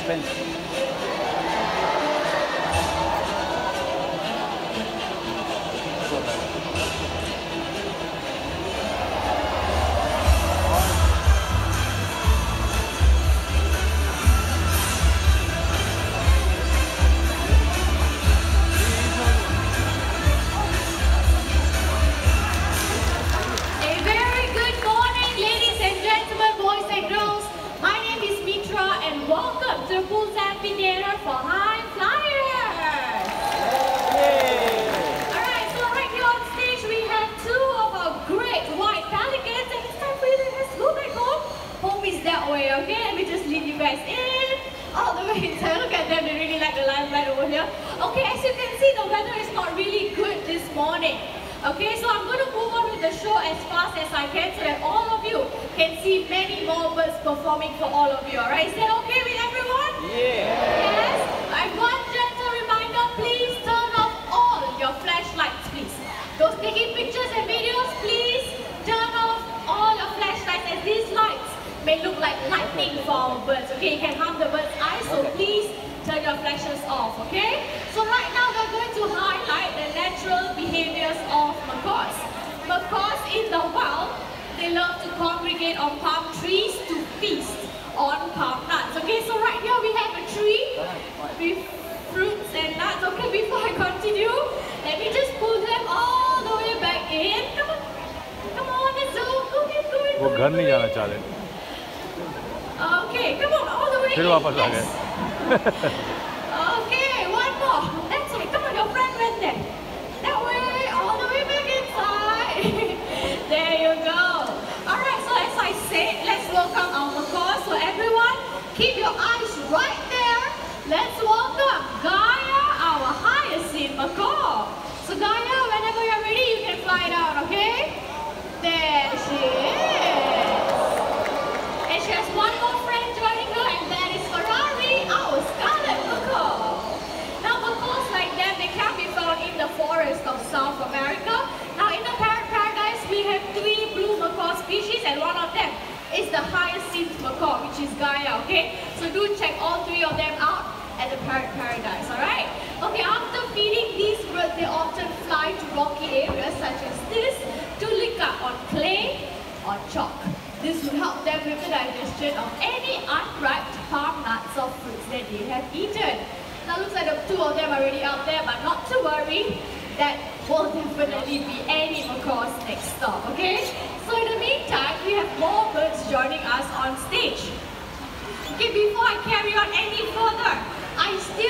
suspense. Welcome to the Amphitheatre for high flyers! Alright, so right here on stage we have two of our great white pelicans, and it's time for you to just go back home. Home is that way, okay? Let me just lead you guys in. All the way inside. Look at them, they really like the limelight over here. Okay, as you can see, the weather is not really good this morning. Okay, so I'm going to move on with the show as fast as I can so that all of you can see many more birds performing for all of you, alright? Is that okay with everyone? Yeah! Yes? And one gentle reminder, please turn off all your flashlights, please. Those taking pictures and videos, please turn off all your flashlights, as these lights may look like lightning for our birds, okay? It can harm the birds' eyes, so please turn your flashes off, okay? So right now we're going to highlight the natural behaviors of macaws. Macaws in the wild, they love to congregate on palm trees to feast on palm nuts. Okay, so right here we have a tree with fruits and nuts. Okay, before I continue, let me just pull them all the way back in. Come on, let's go. Go in. वो घर नहीं जाना चाह रहे. Okay, come on, all the way in. फिर वापस आ गए. Okay, one more. That's it. Come on, your friend went there. That way, all the way back inside. There you go. Alright, so as I said, let's welcome our macaws. So everyone, keep your eyes right there. Let's welcome Gaia, our hyacinth macaw. So Gaia, whenever you're ready, you can fly down, okay? There she is. And she has one more friend joining her, and that is Ferrari, our scarlet macaw. Now macaws like them, they can be found in the forest of South America. Now in the parrot paradise, we have 3 blue macaw species, and one of them is the hyacinth macaw, which is Gaia, okay? So do check all 3 of them out at the parrot paradise, alright? Okay, after feeding these birds, they often fly to rocky areas such as this to lick up on clay or chalk. This will help them with the digestion of any unripe palm nuts or fruits that they have eaten. Now looks like the 2 of them are already out there, but not to worry, that will definitely be any macaws next stop, okay? So in the meantime, we have more birds joining us on stage. Okay, before I carry on any further, I still